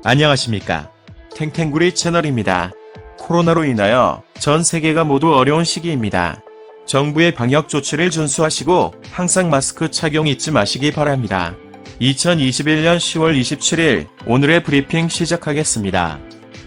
안녕하십니까. 탱탱구리 채널입니다. 코로나로 인하여 전 세계가 모두 어려운 시기입니다. 정부의 방역 조치를 준수하시고 항상 마스크 착용 잊지 마시기 바랍니다. 2021년 10월 27일 오늘의 브리핑 시작하겠습니다.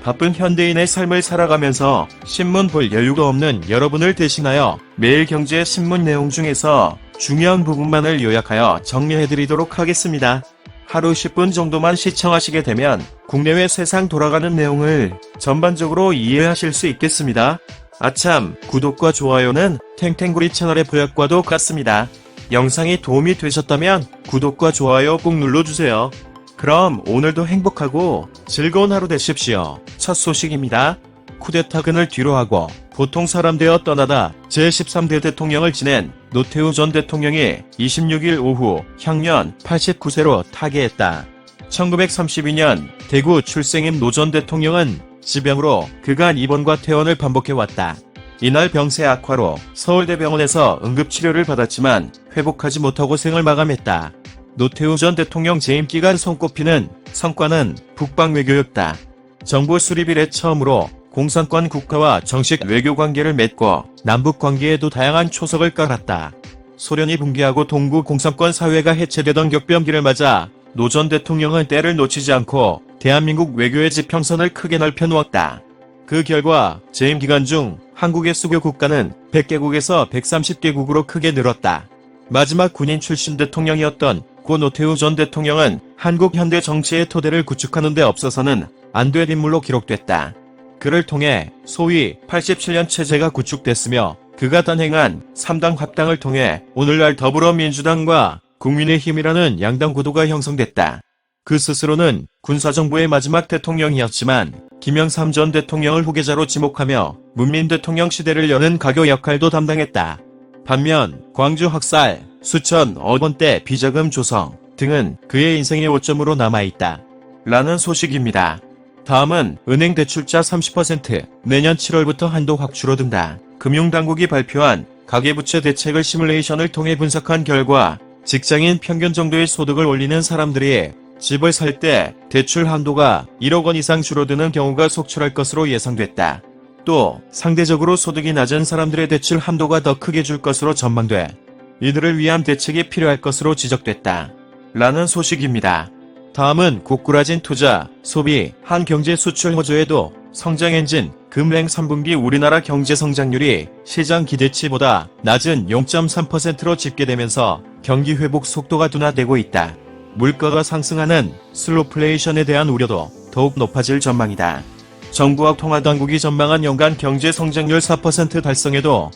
바쁜 현대인의 삶을 살아가면서 신문 볼 여유가 없는 여러분을 대신하여 매일 경제 신문 내용 중에서 중요한 부분만을 요약하여 정리해드리도록 하겠습니다. 하루 10분 정도만 시청하시게 되면 국내외 세상 돌아가는 내용을 전반적으로 이해하실 수 있겠습니다. 아참, 구독과 좋아요는 탱탱구리 채널의 보약과도 같습니다. 영상이 도움이 되셨다면 구독과 좋아요 꼭 눌러주세요. 그럼 오늘도 행복하고 즐거운 하루 되십시오. 첫 소식입니다. 쿠데타근을 뒤로하고 보통 사람 되어 떠나다 제13대 대통령을 지낸 노태우 전 대통령이 26일 오후 향년 89세로 타계했다. 1932년 대구 출생인 노 전 대통령은 지병으로 그간 입원과 퇴원을 반복해왔다. 이날 병세 악화로 서울대병원에서 응급치료를 받았지만 회복하지 못하고 생을 마감했다. 노태우 전 대통령 재임 기간 손꼽히는 성과는 북방 외교였다. 정부 수립 이래 처음으로 공산권 국가와 정식 외교 관계를 맺고 남북 관계에도 다양한 초석을 깔았다. 소련이 붕괴하고 동구 공산권 사회가 해체되던 격변기를 맞아 노 전 대통령은 때를 놓치지 않고 대한민국 외교의 지평선을 크게 넓혀 놓았다. 그 결과 재임 기간 중 한국의 수교 국가는 100개국에서 130개국으로 크게 늘었다. 마지막 군인 출신 대통령이었던 고 노태우 전 대통령은 한국 현대 정치의 토대를 구축하는 데 없어서는 안 될 인물로 기록됐다. 그를 통해 소위 87년 체제가 구축됐으며 그가 단행한 3당 합당을 통해 오늘날 더불어민주당과 국민의힘이라는 양당 구도가 형성됐다. 그 스스로는 군사정부의 마지막 대통령이었지만 김영삼 전 대통령을 후계자로 지목하며 문민 대통령 시대를 여는 가교 역할도 담당했다. 반면 광주 학살, 수천 어번대 비자금 조성 등은 그의 인생의 오점으로 남아있다. 라는 소식입니다. 다음은 은행 대출자 30% 내년 7월부터 한도 확 줄어든다. 금융당국이 발표한 가계부채 대책을 시뮬레이션을 통해 분석한 결과 직장인 평균 정도의 소득을 올리는 사람들이 집을 살 때 대출 한도가 1억 원 이상 줄어드는 경우가 속출할 것으로 예상됐다. 또 상대적으로 소득이 낮은 사람들의 대출 한도가 더 크게 줄 것으로 전망돼 이들을 위한 대책이 필요할 것으로 지적됐다. 라는 소식입니다. 다음은 고꾸라진 투자, 소비, 한경제 수출 호조에도 성장 엔진, 금냉 3분기 우리나라 경제 성장률이 시장 기대치보다 낮은 0.3%로 집계되면서 경기 회복 속도가 둔화되고 있다. 물가가 상승하는 슬로플레이션에 대한 우려도 더욱 높아질 전망이다. 정부와 통화당국이 전망한 연간 경제 성장률 4% 달성에도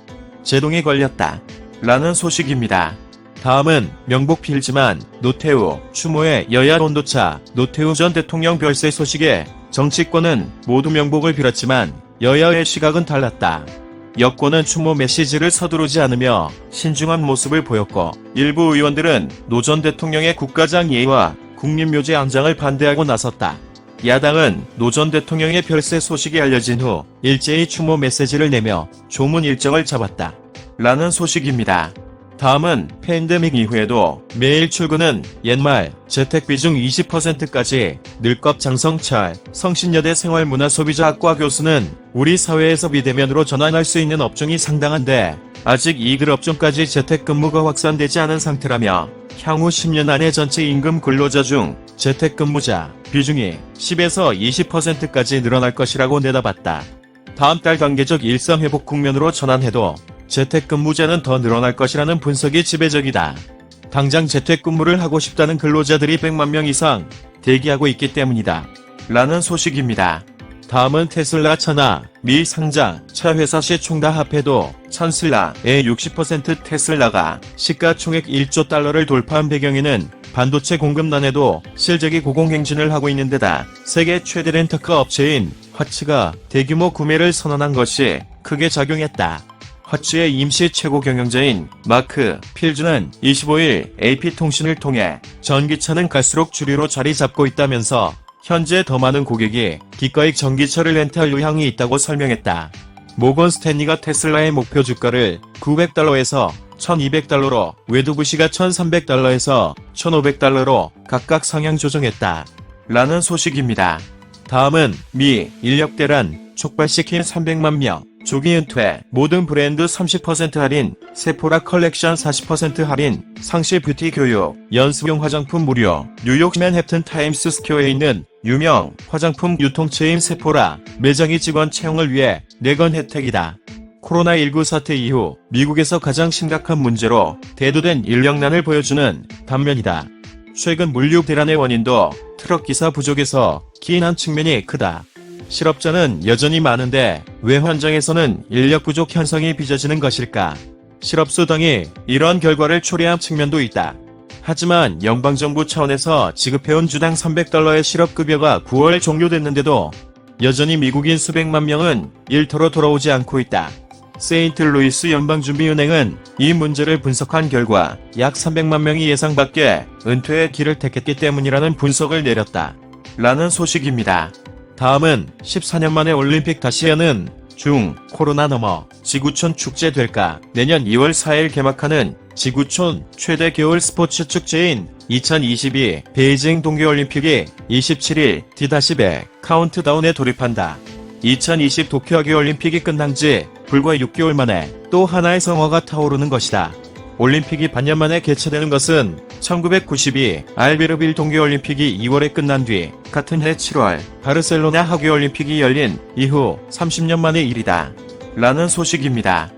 제동이 걸렸다. 라는 소식입니다. 다음은 명복필지만 노태우, 추모의 여야 온도차, 노태우 전 대통령 별세 소식에 정치권은 모두 명복을 빌었지만 여야의 시각은 달랐다. 여권은 추모 메시지를 서두르지 않으며 신중한 모습을 보였고 일부 의원들은 노 전 대통령의 국가장 예의와 국립묘지 안장을 반대하고 나섰다. 야당은 노 전 대통령의 별세 소식이 알려진 후 일제히 추모 메시지를 내며 조문 일정을 잡았다. 라는 소식입니다. 다음은 팬데믹 이후에도 매일 출근은 옛말 재택비중 20%까지 늘것 장성철 성신여대 생활문화소비자학과 교수는 우리 사회에서 비대면으로 전환할 수 있는 업종이 상당한데 아직 이들 업종까지 재택근무가 확산되지 않은 상태라며 향후 10년 안에 전체 임금 근로자 중 재택근무자 비중이 10에서 20%까지 늘어날 것이라고 내다봤다. 다음 달 단계적 일상회복 국면으로 전환해도 재택근무자는 더 늘어날 것이라는 분석이 지배적이다. 당장 재택근무를 하고 싶다는 근로자들이 100만 명 이상 대기하고 있기 때문이다. 라는 소식입니다. 다음은 테슬라 천하, 미 상장, 차 회사 시총 다 합해도 천슬라의 60% 테슬라가 시가총액 1조 달러를 돌파한 배경에는 반도체 공급난에도 실적이 고공행진을 하고 있는 데다 세계 최대 렌터카 업체인 화츠가 대규모 구매를 선언한 것이 크게 작용했다. 화츠의 임시 최고 경영자인 마크 필즈는 25일 AP통신을 통해 전기차는 갈수록 주류로 자리 잡고 있다면서 현재 더 많은 고객이 기가익 전기차를 렌트할 의향이 있다고 설명했다. 모건 스탠리가 테슬라의 목표 주가를 900달러에서 1200달러로 외두부시가 1300달러에서 1500달러로 각각 상향 조정했다. 라는 소식입니다. 다음은 미 인력 대란 촉발시킨 300만 명 조기 은퇴 모든 브랜드 30% 할인 세포라 컬렉션 40% 할인 상시 뷰티 교육 연습용 화장품 무료 뉴욕 맨해튼 타임스 스퀘어에 있는 유명 화장품 유통체인 세포라 매장이 직원 채용을 위해 내건 혜택이다. 코로나19 사태 이후 미국에서 가장 심각한 문제로 대두된 인력난을 보여주는 단면이다. 최근 물류 대란의 원인도 트럭 기사 부족에서 기인한 측면이 크다. 실업자는 여전히 많은데 왜 현장에서는 인력 부족 현상이 빚어지는 것일까? 실업수당이 이런 결과를 초래한 측면도 있다. 하지만 연방정부 차원에서 지급해온 주당 $300의 실업급여가 9월 종료됐는데도 여전히 미국인 수백만 명은 일터로 돌아오지 않고 있다. 세인트루이스 연방준비은행은 이 문제를 분석한 결과 약 300만 명이 예상 밖의 은퇴의 길을 택했기 때문이라는 분석을 내렸다. 라는 소식입니다. 다음은 14년 만에 올림픽 다시 여는 중 코로나 넘어 지구촌 축제 될까? 내년 2월 4일 개막하는 지구촌 최대 겨울 스포츠 축제인 2022 베이징 동계올림픽이 27일 D-100 카운트다운에 돌입한다. 2020 도쿄하계올림픽이 끝난 지 불과 6개월 만에 또 하나의 성화가 타오르는 것이다. 올림픽이 반년 만에 개최되는 것은 1992 알베르빌 동계올림픽이 2월에 끝난 뒤 같은 해 7월 바르셀로나 하계올림픽이 열린 이후 30년 만의 일이다. 라는 소식입니다.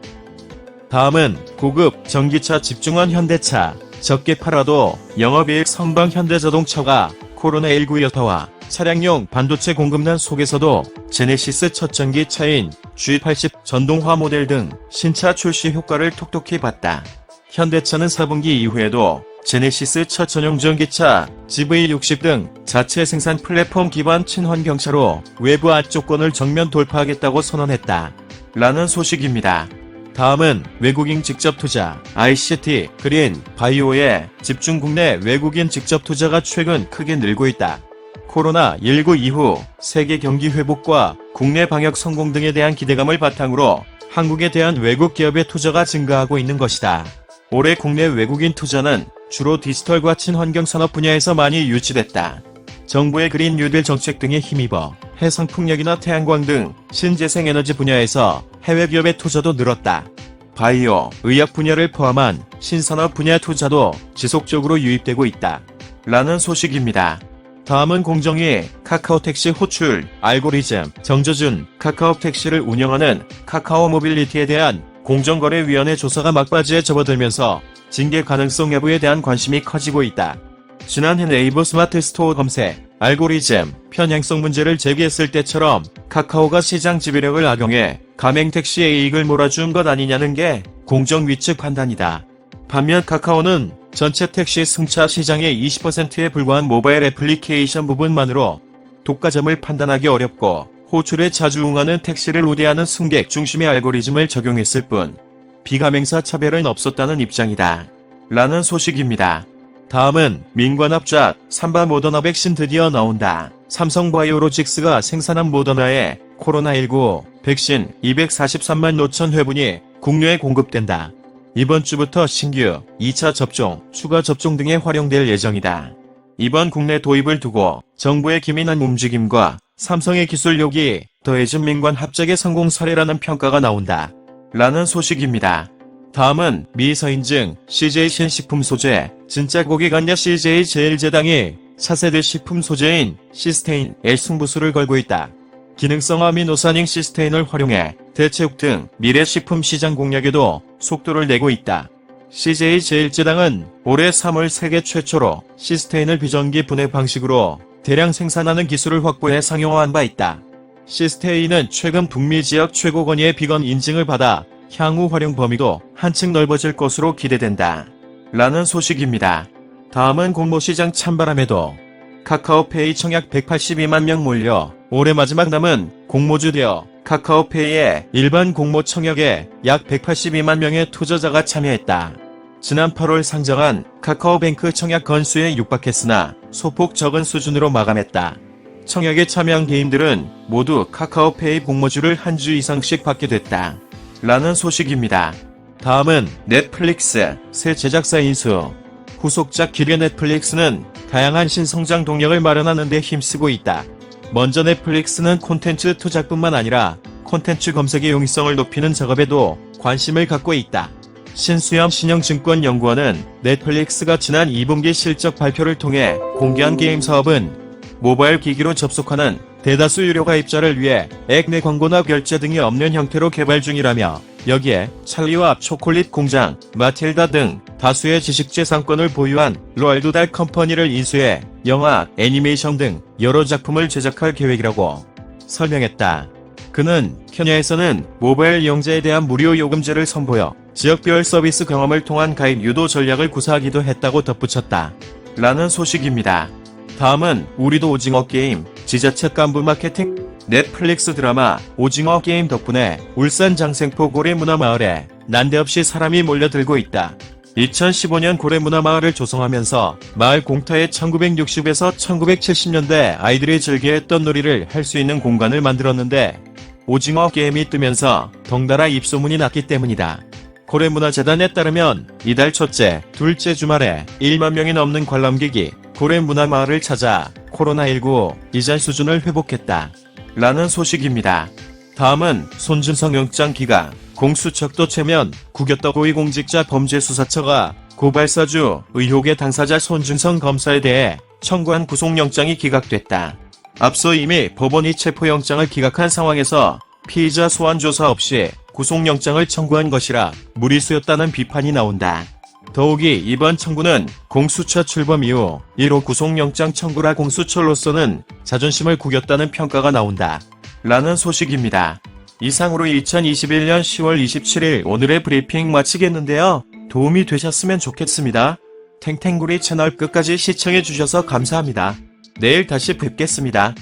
다음은 고급 전기차 집중한 현대차. 적게 팔아도 영업이익 선방 현대자동차가 코로나19 여파와 차량용 반도체 공급난 속에서도 제네시스 첫 전기차인 G80 전동화 모델 등 신차 출시 효과를 톡톡히 봤다. 현대차는 4분기 이후에도 제네시스 첫 전용 전기차 GV60 등 자체 생산 플랫폼 기반 친환경차로 외부 안쪽권을 정면 돌파하겠다고 선언했다. 라는 소식입니다. 다음은 외국인 직접 투자, ICT, 그린, 바이오에 집중 국내 외국인 직접 투자가 최근 크게 늘고 있다. 코로나19 이후 세계 경기 회복과 국내 방역 성공 등에 대한 기대감을 바탕으로 한국에 대한 외국 기업의 투자가 증가하고 있는 것이다. 올해 국내 외국인 투자는 주로 디지털과 친환경 산업 분야에서 많이 유치됐다. 정부의 그린 뉴딜 정책 등에 힘입어 해상풍력이나 태양광 등 신재생에너지 분야에서 해외 기업의 투자도 늘었다. 바이오, 의약 분야를 포함한 신산업 분야 투자도 지속적으로 유입되고 있다. 라는 소식입니다. 다음은 공정위 카카오택시 호출 알고리즘 정저준 카카오택시를 운영하는 카카오 모빌리티에 대한 공정거래위원회 조사가 막바지에 접어들면서 징계 가능성 여부에 대한 관심이 커지고 있다. 지난해 네이버 스마트 스토어 검색 알고리즘 편향성 문제를 제기했을 때처럼 카카오가 시장 지배력을 악용해 가맹택시의 이익을 몰아준 것 아니냐는 게 공정위 측 판단이다. 반면 카카오는 전체 택시 승차 시장의 20%에 불과한 모바일 애플리케이션 부분만으로 독과점을 판단하기 어렵고 호출에 자주 응하는 택시를 우대하는 승객 중심의 알고리즘을 적용했을 뿐 비가맹사 차별은 없었다는 입장이다. 라는 소식입니다. 다음은 민관합작 삼바 모더나 백신 드디어 나온다. 삼성바이오로직스가 생산한 모더나의 코로나19 백신 243만 5천 회분이 국내에 공급된다. 이번 주부터 신규 2차 접종, 추가 접종 등에 활용될 예정이다. 이번 국내 도입을 두고 정부의 기민한 움직임과 삼성의 기술력이 더해진 민관 합작의 성공 사례라는 평가가 나온다. 라는 소식입니다. 다음은 미 서인증 CJ 신식품 소재 진짜 고기 같냐 CJ 제일제당이 차세대 식품 소재인 시스테인에 승부수를 걸고 있다. 기능성 아미노산인 시스테인을 활용해 대체육 등 미래 식품 시장 공략에도 속도를 내고 있다. CJ 제일제당은 올해 3월 세계 최초로 시스테인을 비전기 분해 방식으로 대량 생산하는 기술을 확보해 상용화한 바 있다. 시스테인은 최근 북미 지역 최고 권위의 비건 인증을 받아 향후 활용 범위도 한층 넓어질 것으로 기대된다. 라는 소식입니다. 다음은 공모시장 찬바람에도 카카오페이 청약 182만 명 몰려 올해 마지막 남은 공모주 되어 카카오페이의 일반 공모 청약에 약 182만 명의 투자자가 참여했다. 지난 8월 상정한 카카오뱅크 청약 건수에 육박했으나 소폭 적은 수준으로 마감했다. 청약에 참여한 개인들은 모두 카카오페이 공모주를 한 주 이상씩 받게 됐다. 라는 소식입니다. 다음은 넷플릭스 새 제작사 인수. 후속작 기뢰 넷플릭스는 다양한 신성장 동력을 마련하는 데 힘쓰고 있다. 먼저 넷플릭스는 콘텐츠 투자뿐만 아니라 콘텐츠 검색의 용이성을 높이는 작업에도 관심을 갖고 있다. 신수염 신영증권연구원은 넷플릭스가 지난 2분기 실적 발표를 통해 공개한 게임 사업은 모바일 기기로 접속하는 대다수 유료 가입자를 위해 액 내 광고나 결제 등이 없는 형태로 개발 중이라며, 여기에 찰리와 초콜릿 공장, 마틸다 등 다수의 지식재산권을 보유한 로알드 달 컴퍼니를 인수해 영화, 애니메이션 등 여러 작품을 제작할 계획이라고 설명했다. 그는 케냐에서는 모바일 이용자에 대한 무료 요금제를 선보여 지역별 서비스 경험을 통한 가입 유도 전략을 구사하기도 했다고 덧붙였다. 라는 소식입니다. 다음은 우리도 오징어 게임, 지자체 깐부 마케팅. 넷플릭스 드라마 오징어 게임 덕분에 울산 장생포 고래문화마을에 난데없이 사람이 몰려들고 있다. 2015년 고래문화마을을 조성하면서 마을 공터에 1960에서 1970년대 아이들이 즐겨했던 놀이를 할 수 있는 공간을 만들었는데, 오징어 게임이 뜨면서 덩달아 입소문이 났기 때문이다. 고래문화재단에 따르면 이달 첫째, 둘째 주말에 1만 명이 넘는 관람객이 고래문화마을을 찾아 코로나19 이전 수준을 회복했다. 라는 소식입니다. 다음은 손준성 영장 기각, 공수처도 체면, 구겼다 고위공직자 범죄수사처가 고발사주 의혹의 당사자 손준성 검사에 대해 청구한 구속영장이 기각됐다. 앞서 이미 법원이 체포영장을 기각한 상황에서 피의자 소환 조사 없이 구속영장을 청구한 것이라 무리수였다는 비판이 나온다. 더욱이 이번 청구는 공수처 출범 이후 1호 구속영장 청구라 공수처로서는 자존심을 구겼다는 평가가 나온다. 라는 소식입니다. 이상으로 2021년 10월 27일 오늘의 브리핑 마치겠는데요. 도움이 되셨으면 좋겠습니다. 탱탱구리 채널 끝까지 시청해주셔서 감사합니다. 내일 다시 뵙겠습니다.